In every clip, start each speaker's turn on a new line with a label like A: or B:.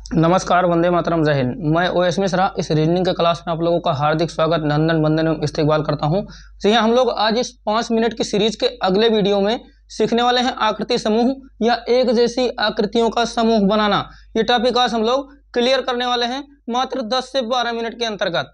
A: नमस्कार, वंदे मातरम, जय हिंद। मैं ओएस मिश्रा इस रीजनिंग के क्लास में आप लोगों का हार्दिक स्वागत, नंदन वंदन एवं इस्तकबाल करता हूं। तो यहाँ हम लोग आज इस 5 मिनट की सीरीज के अगले वीडियो में सीखने वाले हैं आकृति समूह या एक जैसी आकृतियों का समूह बनाना। ये टॉपिक आज हम लोग क्लियर करने वाले हैं मात्र 10 से 12 मिनट के अंतर्गत।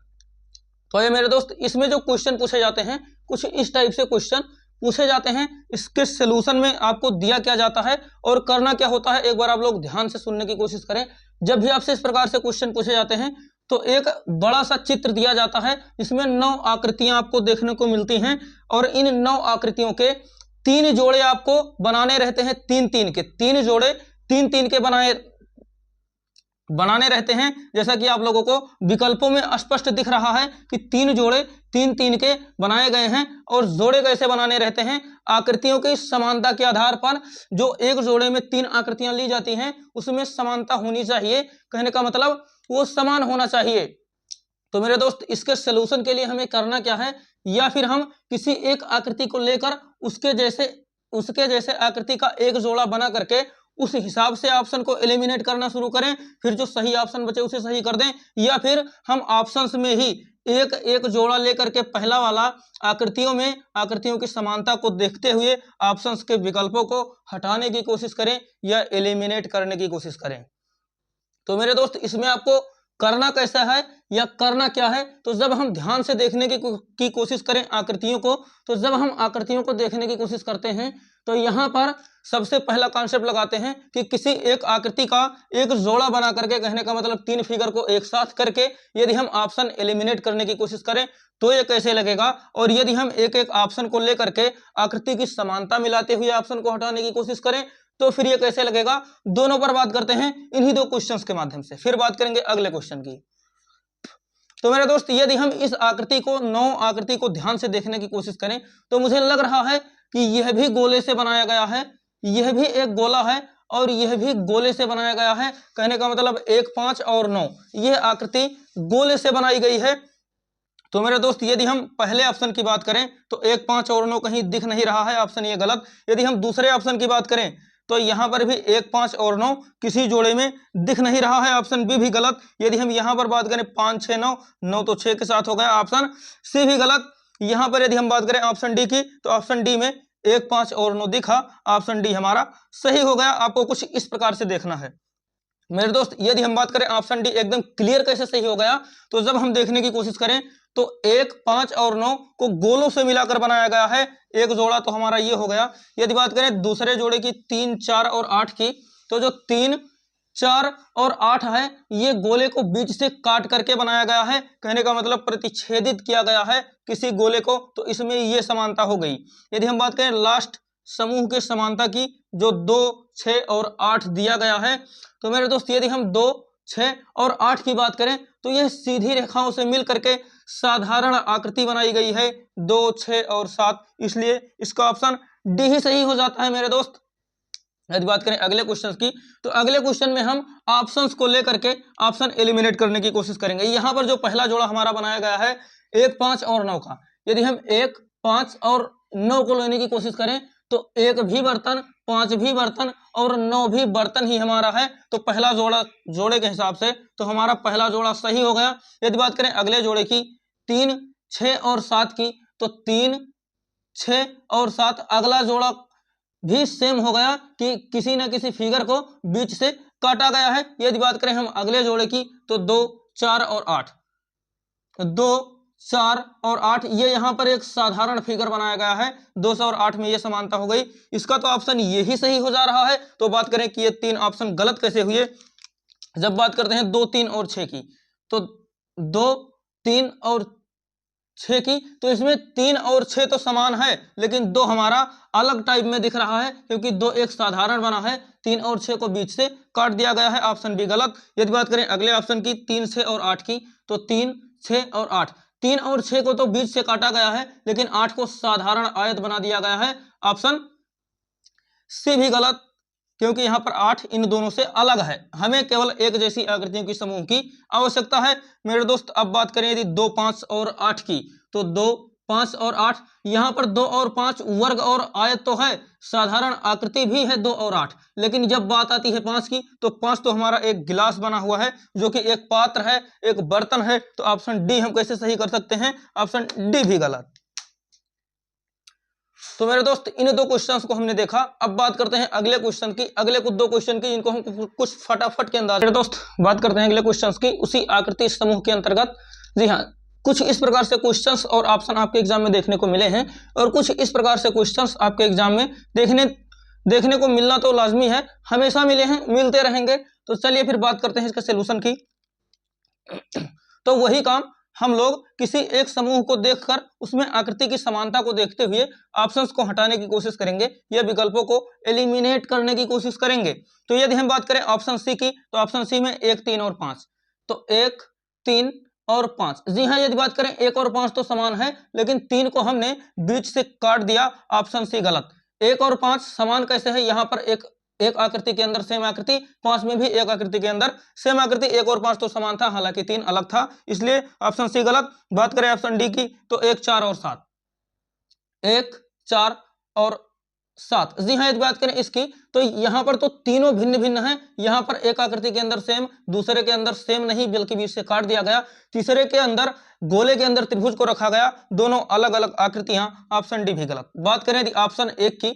A: तो ये मेरे दोस्त, इसमें जो क्वेश्चन पूछे जाते हैं कुछ इस टाइप से क्वेश्चन पूछे जाते हैं। इसके सोल्यूशन में आपको दिया क्या जाता है और करना क्या होता है, एक बार आप लोग ध्यान से सुनने की कोशिश करें। जब भी आपसे इस प्रकार से क्वेश्चन पूछे जाते हैं तो एक बड़ा सा चित्र दिया जाता है, इसमें 9 आकृतियां आपको देखने को मिलती हैं और इन 9 आकृतियों के 3 जोड़े आपको बनाने रहते हैं। 3-3 के 3 जोड़े 3-3 के बनाने रहते हैं। जैसा कि आप लोगों को विकल्पों में स्पष्ट दिख रहा है कि 3 जोड़े 3-3 के बनाए गए हैं। और जोड़े कैसे बनाने रहते हैं? आकृतियों की समानता के आधार पर जो एक जोड़े में 3 आकृतियां ली जाती हैं उसमें समानता होनी चाहिए। कहने का मतलब वो समान होना चाहिए। तो मेरे दोस्त, इसके सलूशन के लिए हमें करना क्या है, या फिर हम किसी एक आकृति को लेकर उसके जैसे आकृति का एक जोड़ा बना करके उस हिसाब से ऑप्शन को एलिमिनेट करना शुरू करें, फिर जो सही ऑप्शन बचे उसे सही कर दें, या फिर हम ऑप्शंस में ही एक एक जोड़ा लेकर के पहला वाला आकृतियों की समानता को देखते हुए ऑप्शंस के विकल्पों को हटाने की कोशिश करें या एलिमिनेट करने की कोशिश करें। तो मेरे दोस्त, इसमें आपको करना कैसा है या करना क्या है, तो जब हम ध्यान से देखने की कोशिश करें आकृतियों को, तो जब हम आकृतियों को देखने की कोशिश करते हैं तो यहाँ पर सबसे पहला कॉन्सेप्ट लगाते हैं कि किसी एक आकृति का एक जोड़ा बना करके, कहने का मतलब 3 फिगर को एक साथ करके यदि हम ऑप्शन एलिमिनेट करने की कोशिश करें तो ये कैसे लगेगा, और यदि हम एक एक ऑप्शन को लेकर के आकृति की समानता मिलाते हुए ऑप्शन को हटाने की कोशिश करें तो फिर ये कैसे लगेगा। दोनों पर बात करते हैं इन्हीं 2 क्वेश्चंस के माध्यम से, फिर बात करेंगे अगले क्वेश्चन की। तो मेरे दोस्त, यदि हम इस आकृति को 9 आकृति को ध्यान से देखने की कोशिश करें तो मुझे लग रहा है कि यह भी गोले से बनाया गया है, यह भी एक गोला है और यह भी गोले से बनाया गया है। कहने का मतलब 1, 5 और 9 यह आकृति गोले से बनाई गई है। तो मेरे दोस्त, यदि हम पहले ऑप्शन की बात करें तो 1, 5 और 9 कहीं दिख नहीं रहा है, ऑप्शन ये गलत। यदि हम दूसरे ऑप्शन की बात करें तो यहाँ पर भी 1, 5 और 9 किसी जोड़े में दिख नहीं रहा है, ऑप्शन बी भी गलत। यदि हम यहाँ पर बात करें 5, 6, 9, 9 तो 6 के साथ हो गया, ऑप्शन सी भी गलत। यहाँ पर यदि हम बात करें ऑप्शन डी की तो ऑप्शन डी में 1, 5 और 9 दिखा, ऑप्शन डी हमारा सही हो गया। आपको कुछ इस प्रकार से देखना है मेरे दोस्त। यदि हम बात करें ऑप्शन डी एकदम क्लियर कैसे सही हो गया, तो जब हम देखने की कोशिश करें तो 1, 5 और 9 को गोलों से मिलाकर बनाया गया है, एक जोड़ा तो हमारा ये हो गया। यदि बात करें दूसरे जोड़े की 3, 4 और 8 की, तो जो 3, 4 और 8 है ये गोले को बीच से काट करके बनाया गया है। कहने का मतलब प्रतिच्छेदित किया गया है किसी गोले को, तो इसमें ये समानता हो गई। यदि हम बात करें लास्ट समूह के समानता की, जो 2, 6 और 8 दिया गया है, तो मेरे दोस्त यदि हम 2, 6 और 8 की बात करें तो यह सीधी रेखाओं से मिल करके साधारण आकृति बनाई गई है 2, 6 और 7, इसलिए इसका ऑप्शन डी ही सही हो जाता है मेरे दोस्त। यदि बात करें अगले क्वेश्चन की, तो अगले क्वेश्चन में हम ऑप्शंस को लेकर के ऑप्शन एलिमिनेट करने की कोशिश करेंगे। यहाँ पर जो पहला जोड़ा हमारा बनाया गया है 1, 5 और 9 का, यदि हम 1, 5 और 9 को लेने की कोशिश करें तो 1 भी बर्तन, 5 भी बर्तन और 9 भी बर्तन ही हमारा है। तो पहला जोड़े के हिसाब से तो हमारा पहला जोड़ा सही हो गया। यदि बात करें अगले जोड़े की 3, 6 और 7 की, तो 3, 6 और 7 अगला जोड़ा भी सेम हो गया कि किसी न किसी फिगर को बीच से काटा गया है। यदि बात करें हम अगले जोड़े की तो 2, 4 और 8, 2, 4 और 8 ये यहाँ पर एक साधारण फिगर बनाया गया है। 2 और 8 में ये समानता हो गई, इसका तो ऑप्शन यही सही हो जा रहा है। तो बात करें कि ये 3 ऑप्शन गलत कैसे हुए। जब बात करते हैं 2, 3 और 6 की, तो 2, 3 और 6 की, तो इसमें 3 और 6 तो समान है, लेकिन 2 हमारा अलग टाइप में दिख रहा है क्योंकि 2 एक साधारण बना है, 3 और 6 को बीच से काट दिया गया है, ऑप्शन बी गलत। यदि बात करें अगले ऑप्शन की 3, 6 और 8 की, तो 3, 6 और 8, 3 और 6 को तो बीच से काटा गया है, लेकिन 8 को साधारण आयत बना दिया गया है, ऑप्शन सी भी गलत, क्योंकि यहाँ पर 8 इन दोनों से अलग है। हमें केवल एक जैसी आकृतियों की समूह की आवश्यकता है मेरे दोस्त। अब बात करें यदि 2, 5 और 8 की, तो 2, 5 और 8, यहाँ पर 2 और 5 वर्ग और आयत तो है, साधारण आकृति भी है 2 और 8, लेकिन जब बात आती है 5 की तो 5 तो हमारा एक गिलास बना हुआ है जो कि एक पात्र है, एक बर्तन है, तो ऑप्शन डी हम कैसे सही कर सकते हैं, ऑप्शन डी भी गलत। तो मेरे दोस्त इन दो क्वेश्चंस को हमने देखा, अब बात करते हैं अगले क्वेश्चन की, अगले कुछ दो क्वेश्चन की, इनको हम कुछ फटाफट के अंदाज। मेरे दोस्त बात करते हैं अगले क्वेश्चंस की उसी आकृति समूह के अंतर्गत। जी हाँ, कुछ इस प्रकार से क्वेश्चंस और ऑप्शन आपके एग्जाम में देखने को मिले हैं और कुछ इस प्रकार से क्वेश्चंस आपके एग्जाम में देखने को मिलना तो लाजमी है, हमेशा मिले हैं, मिलते रहेंगे। तो चलिए फिर बात करते हैं इसके सोल्यूशन की। तो वही काम हम लोग किसी एक समूह को देखकर उसमें आकृति की समानता को देखते हुए ऑप्शंस को हटाने की कोशिश करेंगे या विकल्पों को एलिमिनेट करने की कोशिश करेंगे। तो यदि हम बात करें ऑप्शन सी की, तो ऑप्शन सी में 1, 3 और 5, तो 1, 3 और 5। जी हाँ, यदि बात करें 1 और 5 तो समान है, लेकिन 3 को हमने बीच से काट दिया, ऑप्शन सी गलत। 1 और 5 समान कैसे है, यहाँ पर एक आकृति के अंदर सेम आकृति, 5 में भी एक आकृति के अंदर सेम आकृति, 1 और 5 तो समान था, हालांकि 3 अलग था, इसलिए ऑप्शन सी गलत। बात करें ऑप्शन डी की, तो 1, 4 और 7, 1, 4 और 7। जी हाँ, यदि बात करें इसकी, तो यहाँ पर तो तीनों भिन्न भिन्न हैं, यहाँ पर एक आकृति के अंदर सेम, दूसरे के अंदर सेम नहीं बल्कि बीच से काट दिया गया, तीसरे के अंदर गोले के अंदर त्रिभुज को रखा गया, दोनों अलग अलग आकृतियां, ऑप्शन डी भी गलत। बात करें यदि ऑप्शन 1 की,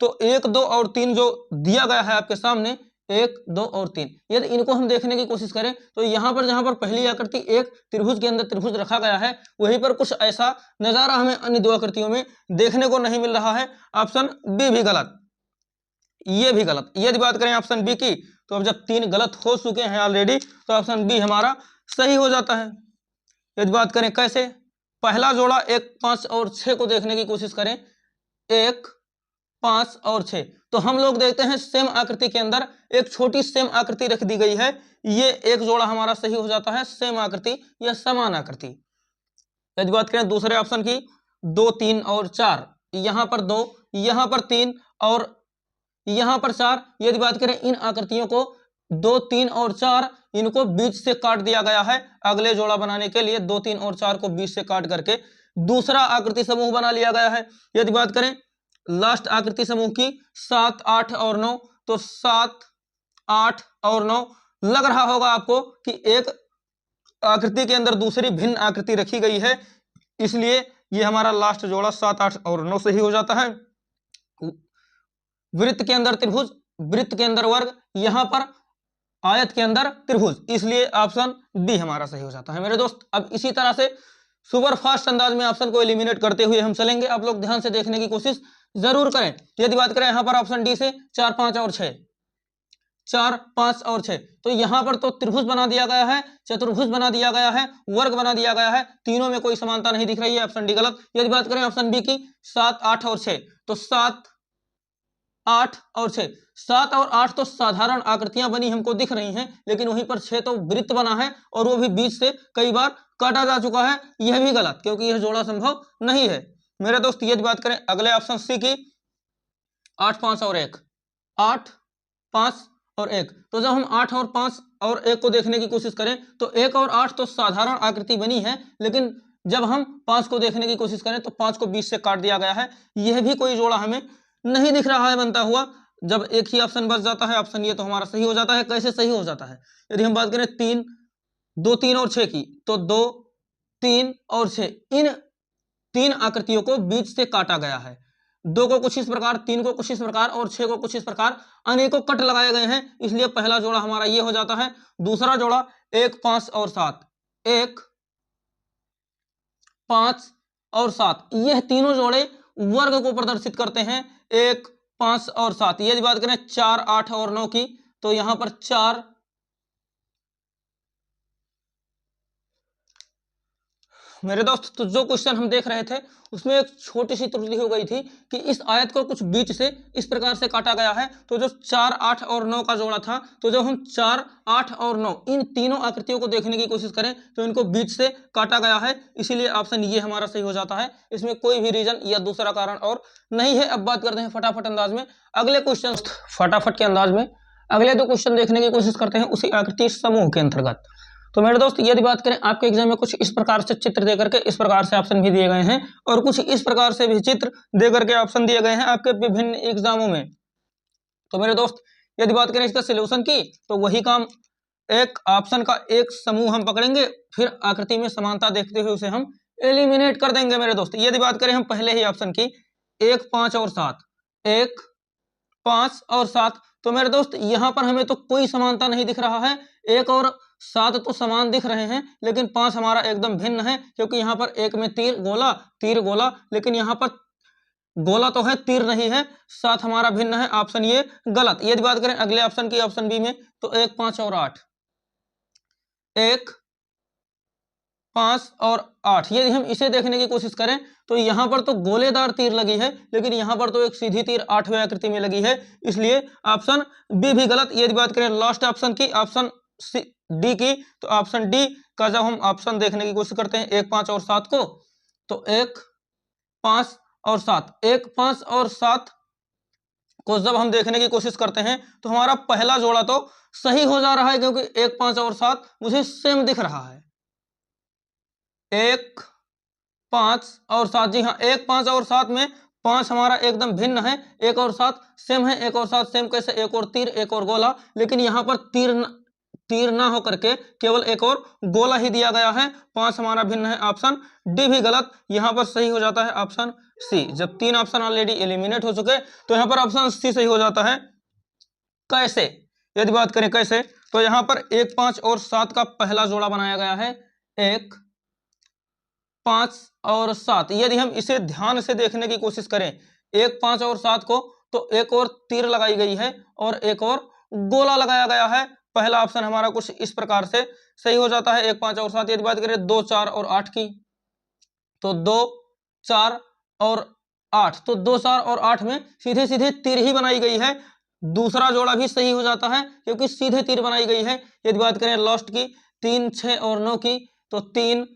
A: तो 1, 2 और 3 जो दिया गया है आपके सामने, 1, 2 और 3, यदि इनको हम देखने की कोशिश करें तो यहाँ पर जहाँ पर पहली आकृति एक त्रिभुज के अंदर त्रिभुज रखा गया है, वहीं पर कुछ ऐसा नजारा हमें अन्य दो आकृतियों में देखने को नहीं मिल रहा है, ऑप्शन बी भी गलत, ये भी गलत। यदि बात करें ऑप्शन बी की, तो अब जब 3 गलत हो चुके हैं ऑलरेडी, तो ऑप्शन बी हमारा सही हो जाता है। यदि बात करें कैसे, पहला जोड़ा 1, 5 और 6 को देखने की कोशिश करें, 1, 5 और 6, तो हम लोग देखते हैं सेम आकृति के अंदर एक छोटी सेम आकृति रख दी गई है, ये एक जोड़ा हमारा सही हो जाता है, सेम आकृति या समान आकृति। यदि बात करें दूसरे ऑप्शन की, 2, 3 और 4, यहाँ पर 2, यहाँ पर 3 और यहाँ पर 4, यदि बात करें इन आकृतियों को 2, 3 और 4 इनको बीच से काट दिया गया है, अगले जोड़ा बनाने के लिए 2, 3 और 4 को बीच से काट करके दूसरा आकृति समूह बना लिया गया है। यदि बात करें लास्ट आकृति समूह की, 7, 8 और 9, तो 7, 8 और 9, लग रहा होगा आपको कि एक आकृति के अंदर दूसरी भिन्न आकृति रखी गई है, इसलिए ये हमारा लास्ट जोड़ा 7, 8 और 9 सही हो जाता है। वृत्त के अंदर त्रिभुज, वृत्त के अंदर वर्ग, यहाँ पर आयत के अंदर त्रिभुज, इसलिए ऑप्शन बी हमारा सही हो जाता है। मेरे दोस्त अब इसी तरह से सुपर फास्ट अंदाज में ऑप्शन को एलिमिनेट करते हुए हम चलेंगे, आप लोग ध्यान से देखने की कोशिश जरूर करें। यदि बात करें यहाँ पर ऑप्शन डी से 4, 5 और 6, 4, 5 और 6, तो यहाँ पर तो त्रिभुज बना दिया गया है, चतुर्भुज बना दिया गया है, वर्ग बना दिया गया है, तीनों में कोई समानता नहीं दिख रही है, ऑप्शन डी गलत। यदि बात करें ऑप्शन बी की, 7, 8 और 6, तो 7, 8 और 6, 7 और 8 तो साधारण आकृतियां बनी हमको दिख रही हैं, लेकिन वहीं पर 6 तो वृत्त बना है और वो भी बीच से कई बार काटा जा चुका है, यह भी गलत, क्योंकि यह जोड़ा संभव नहीं है। मेरे दोस्त यदि बात करें अगले ऑप्शन सी की, 8, 5 और 1, 8, 5 और 1, तो जब हम 8 और 5 और 1 को देखने की कोशिश करें तो 1 और 8 तो साधारण आकृति बनी है, लेकिन जब हम 5 को देखने की कोशिश करें तो 5 को बीच से काट दिया गया है, यह भी कोई जोड़ा हमें नहीं दिख रहा है बनता हुआ। जब एक ही ऑप्शन बच जाता है, ऑप्शन ये, तो हमारा सही हो जाता है। कैसे सही हो जाता है, यदि हम बात करें 2, 3 और 6 की, तो 2, 3 और 6, इन 3 आकृतियों को बीच से काटा गया है, 2 को कुछ इस प्रकार, 3 को कुछ इस प्रकार और 6 को कुछ इस प्रकार, अनेकों कट लगाए गए हैं, इसलिए पहला जोड़ा हमारा ये हो जाता है। दूसरा जोड़ा 1, 5 और 7, 1, 5 और 7, यह तीनों जोड़े वर्ग को प्रदर्शित करते हैं, 1, 5 और 7। यदि बात करें 4, 8 और 9 की, तो यहां पर 4, मेरे दोस्त तो जो क्वेश्चन हम देख रहे थे उसमें एक छोटी सी त्रुटि हो गई थी कि इस आयत को कुछ बीच से इस प्रकार से काटा गया है, तो जो 4, 8 और 9 का जोड़ा था, तो जब हम 4, 8 और 9 इन तीनों आकृतियों को देखने की कोशिश करें तो इनको बीच से काटा गया है, इसीलिए ऑप्शन ये हमारा सही हो जाता है, इसमें कोई भी रीजन या दूसरा कारण और नहीं है। अब बात करते हैं फटाफट अंदाज में अगले क्वेश्चन, फटाफट के अंदाज में अगले 2 क्वेश्चन देखने की कोशिश करते हैं उसी आकृति समूह के अंतर्गत। तो मेरे दोस्त यदि बात करें आपके एग्जाम में कुछ इस प्रकार से चित्र दे करके इस प्रकार से ऑप्शन भी दिए गए हैं और कुछ इस प्रकार से भी चित्र दे करके ऑप्शन दिए गए हैं आपके विभिन्न एग्जामों में। तो मेरे दोस्त यदि बात करें इसका सोल्यूशन की, तो वही काम, एक ऑप्शन का एक समूह हम पकड़ेंगे, फिर आकृति में समानता देखते हुए उसे हम एलिमिनेट कर देंगे मेरे दोस्त। यदि बात करें हम पहले ही ऑप्शन की 1, 5 और 7, 1, 5 और 7, तो मेरे दोस्त यहाँ पर हमें तो कोई समानता नहीं दिख रहा है। 1 और 7 तो समान दिख रहे हैं, लेकिन 5 हमारा एकदम भिन्न है, क्योंकि यहाँ पर 1 में तीर गोला, लेकिन यहाँ पर गोला तो है, तीर नहीं है। 7 हमारा भिन्न है, ऑप्शन ये गलत। यदि बात करें अगले ऑप्शन की, ऑप्शन बी में, तो 1, 5 और 8, 1, 5 और 8, यदि हम इसे देखने की कोशिश करें तो यहाँ पर तो गोलेदार तीर लगी है, लेकिन यहाँ पर तो एक सीधी तीर 8वें आकृति में लगी है, इसलिए ऑप्शन बी भी गलत। यदि बात करें लास्ट ऑप्शन की, ऑप्शन डी की, तो ऑप्शन डी का जब हम ऑप्शन देखने की कोशिश करते हैं 1, 5 और 7 को, तो 1, 5 और 7, 1, 5 और 7 को जब हम देखने की कोशिश करते हैं तो हमारा पहला जोड़ा तो सही हो जा रहा है, क्योंकि 1, 5 और 7 मुझे सेम दिख रहा है। 1, 5 और 7, जी हाँ, 1, 5 और 7 में 5 हमारा एकदम भिन्न है, 1 और 7 सेम है। 1 और 7 सेम कैसे? 1 और तीर, 1 और गोला, लेकिन यहाँ पर तीर ना हो करके केवल 1 और गोला ही दिया गया है। 5 हमारा भिन्न है, ऑप्शन डी भी गलत। यहाँ पर सही हो जाता है ऑप्शन सी। जब 3 ऑप्शन ऑलरेडी एलिमिनेट हो चुके तो यहाँ पर ऑप्शन सी सही हो जाता है। कैसे? यदि बात करें कैसे, तो यहाँ पर 1, 5 और 7 का पहला जोड़ा बनाया गया है, 1, 5 और 7। यदि हम इसे ध्यान से देखने की कोशिश करें 1, 5 और 7 को, तो 1 और तीर लगाई गई है और 1 और गोला लगाया गया है। पहला ऑप्शन हमारा कुछ इस प्रकार से सही हो जाता है, 1, 5 और 7। यदि बात करें 2, 4 और 8 की, तो 2, 4 और 8, तो 2, 4 और 8 में सीधे सीधे तीर ही बनाई गई है। दूसरा जोड़ा भी सही हो जाता है, क्योंकि सीधे तीर बनाई गई है। यदि बात करें लास्ट की 3, 6 और 9 की, तो 3,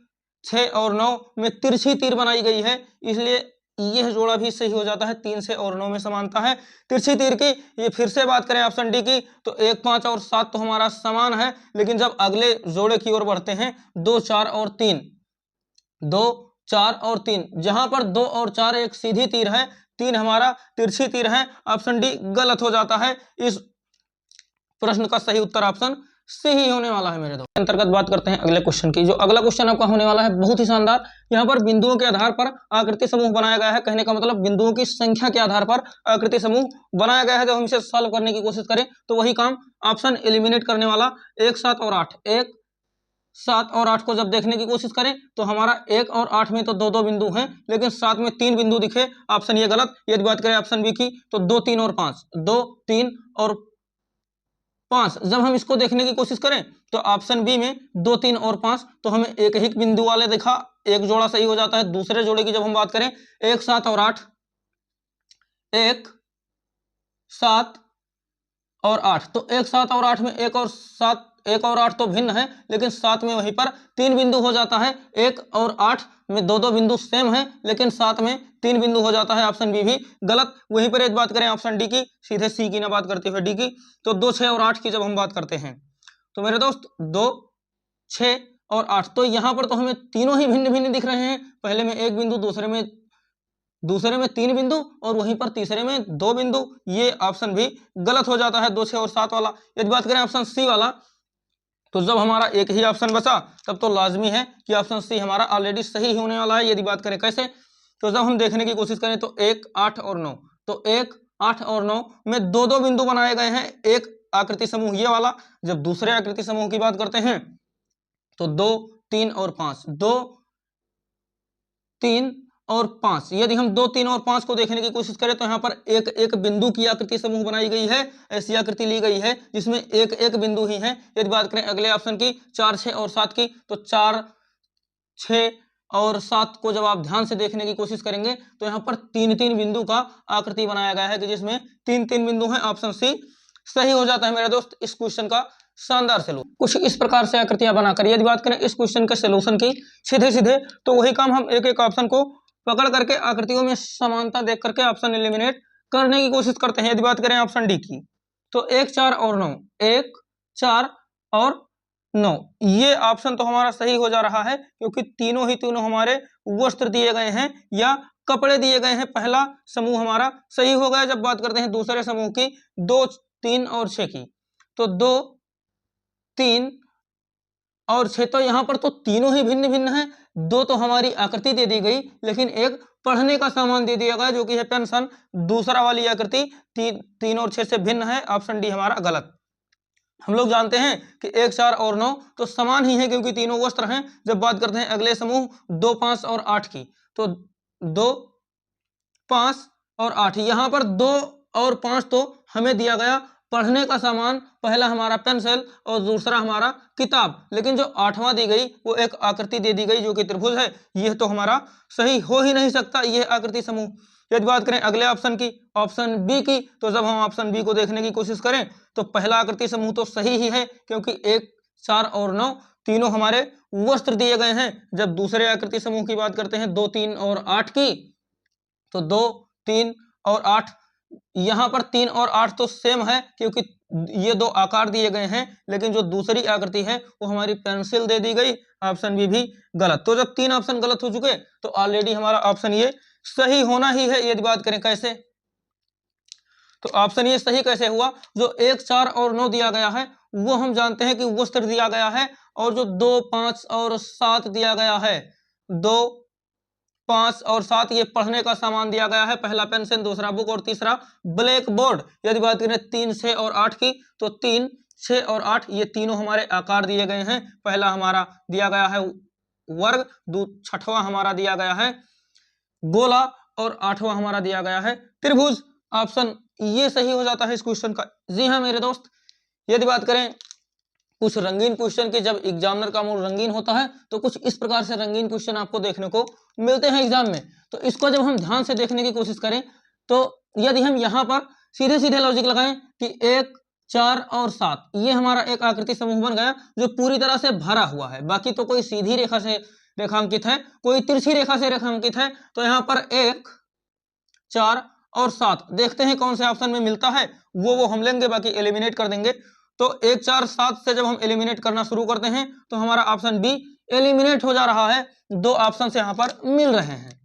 A: 6 और 9 में तिरछी तीर बनाई गई है, इसलिए यह जोड़ा भी सही हो जाता है। 3, 6 और 9 में समानता है तिरछी तीर की। ये फिर से बात करें ऑप्शन डी की, तो 1, 5 और 7 तो हमारा समान है, लेकिन जब अगले जोड़े की ओर बढ़ते हैं 2, 4 और 3, 2, 4 और 3, जहां पर 2 और 4 एक सीधी तीर है, 3 हमारा तिरछी तीर है, ऑप्शन डी गलत हो जाता है। इस प्रश्न का सही उत्तर ऑप्शन सी ही होने वाला है मेरे दोस्त। अंतर्गत बात करते हैं अगले क्वेश्चन की। जो अगला क्वेश्चन आपका होने वाला है बहुत ही शानदार। यहाँ पर बिंदुओं के आधार पर आकृति समूह बनाया गया है। कहने का मतलब बिंदुओं की संख्या के आधार पर आकृति समूह बनाया गया है। जब हम इसे सॉल्व करने की कोशिश करें तो वही काम ऑप्शन एलिमिनेट करने वाला 1, 7 और 8, 1, 7 और 8 को जब देखने की कोशिश करें तो हमारा 1 और 8 में तो 2-2 बिंदु हैं, लेकिन 7 में 3 बिंदु दिखे, ऑप्शन ये गलत। यदि बात करें ऑप्शन बी की, तो 2, 3 और 5, 2, 3 और 5, जब हम इसको देखने की कोशिश करें तो ऑप्शन बी में 2, 3 और 5 तो हमें एक ही बिंदु वाले दिखा, एक जोड़ा सही हो जाता है। दूसरे जोड़े की जब हम बात करें 1, 7 और 8, 1, 7 और 8, तो 1, 7 और 8 में 1 और 7, 1 और 8 तो भिन्न है, लेकिन 7 में वहीं पर 3 बिंदु हो जाता है। 1 और 8 में 2-2 बिंदु सेम है, लेकिन 7 में 3 बिंदु हो जाता है, ऑप्शन बी भी गलत। वहीं पर एक बात करें ऑप्शन डी की, सीधे सी की ना बात करते हुए डी की, तो 2, 6 और 8 की जब हम बात करते हैं तो मेरे दोस्त 2, 6 और 8, तो यहाँ पर तो हमें तीनों ही भिन्न भिन्न दिख रहे हैं। पहले में 1 बिंदु, दूसरे में 3 बिंदु और वहीं पर तीसरे में 2 बिंदु, ये ऑप्शन भी गलत हो जाता है 2, 6 और 7 वाला। यदि बात करें ऑप्शन सी वाला, तो जब हमारा एक ही ऑप्शन बचा तब तो लाजमी है कि ऑप्शन सी हमारा ऑलरेडी सही होने वाला है। यदि बात करें कैसे, तो जब हम देखने की कोशिश करें तो 1, 8 और 9, तो 1, 8 और 9 में 2-2 बिंदु बनाए गए हैं। एक आकृति समूह ये वाला, जब दूसरे आकृति समूह की बात करते हैं तो 2, 3 और 5, 2, 3 और 5, यदि हम 2, 3 और 5 को देखने की कोशिश करें तो यहाँ पर एक एक बिंदु की आकृति समूह बनाई गई है। ऐसी आकृति ली गई है जिसमें एक एक बिंदु ही है। यदि बात करें अगले ऑप्शन की 4, 6 और 7 की, तो 4, 6 और 7 को जब आप ध्यान से देखने की कोशिश करेंगे तो यहाँ पर 3-3 बिंदु का आकृति बनाया गया है, कि जिसमें 3-3 बिंदु हैं, ऑप्शन सी सही हो जाता है मेरे दोस्त। इस क्वेश्चन का शानदार सलूशन कुछ इस प्रकार से आकृतियां बनाकर, यदि बात करें इस क्वेश्चन के सलूशन की सीधे सीधे, तो वही काम हम एक एक ऑप्शन को पकड़ करके आकृतियों में समानता देख करके ऑप्शन एलिमिनेट करने की कोशिश करते हैं। यदि बात करें ऑप्शन डी की, तो 1, 4 और 9, 1, 4 और 9। ये ऑप्शन तो हमारा सही हो जा रहा है क्योंकि तीनों ही तीनों हमारे वस्त्र दिए गए हैं या कपड़े दिए गए हैं। पहला समूह हमारा सही हो गया। जब बात करते हैं दूसरे समूह की 2, 3 और 6 की, तो 2, 3 और 6, तो यहाँ पर तो तीनों ही भिन्न भिन्न हैं। 2 तो हमारी आकृति दे दी गई, लेकिन एक पढ़ने का सामान दे दिया गया जो कि है पेंशन। दूसरा वाली आकृति 3 और 6 से भिन्न है। ऑप्शन डी हमारा गलत। हम लोग जानते हैं कि 1, 4 और 9 तो समान ही है क्योंकि तीनों वस्त्र हैं। जब बात करते हैं अगले समूह 2, 5 और 8 की, तो 2, 5 और 8, यहाँ पर 2 और 5 तो हमें दिया गया पढ़ने का सामान। पहला हमारा पेंसिल और दूसरा हमारा किताब, लेकिन जो 8वां दी गई वो एक आकृति दे दी गई जो कि त्रिभुज है। यह तो हमारा सही हो ही नहीं सकता, यह आकृति समूह। यदि बात करें अगले ऑप्शन की, ऑप्शन बी की, तो जब हम ऑप्शन बी को देखने की कोशिश करें तो पहला आकृति समूह तो सही ही है क्योंकि 1, 4 और 9 तीनों हमारे वस्त्र दिए गए हैं। जब दूसरे आकृति समूह की बात करते हैं 2, 3 और 8 की, तो 2, 3 और 8, यहाँ पर 3 और 8 तो सेम है क्योंकि ये 2 आकार दिए गए हैं, लेकिन जो दूसरी आकृति है वो हमारी पेंसिल दे दी गई। ऑप्शन बी भी गलत। तो जब 3 ऑप्शन गलत हो चुके तो ऑलरेडी हमारा ऑप्शन ये सही होना ही है। यदि बात करें कैसे, तो ऑप्शन ये सही कैसे हुआ, जो 1, 4 और 9 दिया गया है वो हम जानते हैं कि वस्त्र दिया गया है, और जो 2, 5 और 7 दिया गया है, 2, 5 और 7 ये पढ़ने का सामान दिया गया है। पहला पेंसिल, दूसरा बुक और तीसरा ब्लैक बोर्ड। यदि बात करें 3, 6 और 8 की, तो 3, 6 और 8 ये तीनों हमारे आकार दिए गए हैं। पहला हमारा दिया गया है वर्ग, 6वां हमारा दिया गया है गोला और 8वां हमारा दिया गया है त्रिभुज। ऑप्शन ये सही हो जाता है इस क्वेश्चन का। जी हाँ मेरे दोस्त, यदि बात करें कुछ रंगीन क्वेश्चन के, जब एग्जामिनर का मूड रंगीन होता है तो कुछ इस प्रकार से रंगीन क्वेश्चन आपको देखने को मिलते हैं एग्जाम में। तो इसको जब हम ध्यान से देखने की कोशिश करें तो यदि हम यहाँ पर सीधे सीधे लॉजिक लगाएं कि 1, 4 और 7 ये हमारा एक आकृति समूह बन गया जो पूरी तरह से भरा हुआ है। बाकी तो कोई सीधी रेखा से रेखांकित है, कोई तिरछी रेखा से रेखांकित है। तो यहाँ पर 1, 4 और 7 देखते हैं कौन से ऑप्शन में मिलता है, वो हम लेंगे, बाकी एलिमिनेट कर देंगे। तो 1, 4, 7 से जब हम एलिमिनेट करना शुरू करते हैं तो हमारा ऑप्शन बी एलिमिनेट हो जा रहा है। 2 ऑप्शन यहाँ पर मिल रहे हैं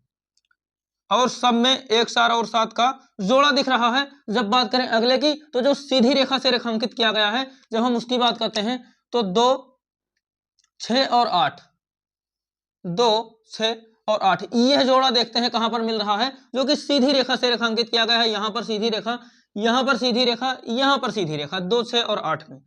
A: और सब में 1, 4 और 7 का जोड़ा दिख रहा है। जब बात करें अगले की, तो जो सीधी रेखा से रेखांकित किया गया है जब हम उसकी बात करते हैं तो 2, 6 और 8, 2, 6 और 8 यह जोड़ा देखते हैं कहां पर मिल रहा है, जो कि सीधी रेखा से रेखांकित किया गया है। यहां पर सीधी रेखा, यहां पर सीधी रेखा, यहां पर सीधी रेखा, 2, 6 और 8 में।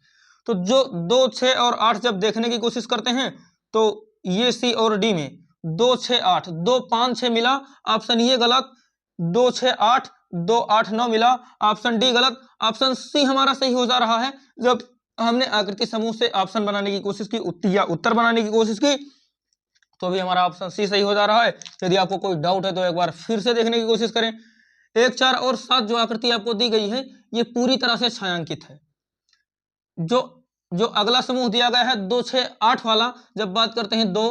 A: तो जो 2, 6 और 8 जब देखने की कोशिश करते हैं तो ये सी और डी में 2, 6, 8, 2, 5, 6 मिला, ऑप्शन ये गलत। 2, 6, 8, 2, 8, 9 मिला, ऑप्शन डी गलत। ऑप्शन सी हमारा सही हो जा रहा है। जब हमने आकृति समूह से ऑप्शन बनाने की कोशिश की या उत्तर बनाने की कोशिश की तो भी हमारा ऑप्शन सी सही हो जा रहा है। यदि आपको कोई डाउट है तो एक बार फिर से देखने की कोशिश करें। 1, 4 और 7 जो आकृति आपको दी गई है ये पूरी तरह से छायांकित है। जो अगला समूह दिया गया है 2, 6, 8 वाला, जब बात करते हैं 2,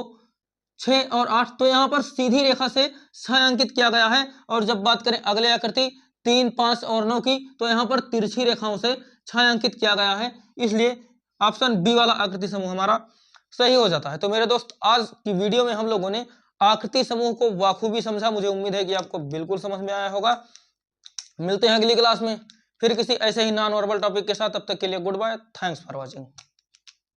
A: 6 और 8 तो यहाँ पर सीधी रेखा से छायांकित किया गया है। और जब बात करें अगले आकृति 3, 5 और 9 की, तो यहाँ पर तिरछी रेखाओं से छायांकित किया गया है। इसलिए ऑप्शन बी वाला आकृति समूह हमारा सही हो जाता है। तो मेरे दोस्त, आज की वीडियो में हम लोगों ने आकृति समूह को बखूबी समझा। मुझे उम्मीद है कि आपको बिल्कुल समझ में आया होगा। मिलते हैं अगली क्लास में फिर किसी ऐसे ही नॉन वर्बल टॉपिक के साथ। तब तक के लिए good bye, thanks for watching.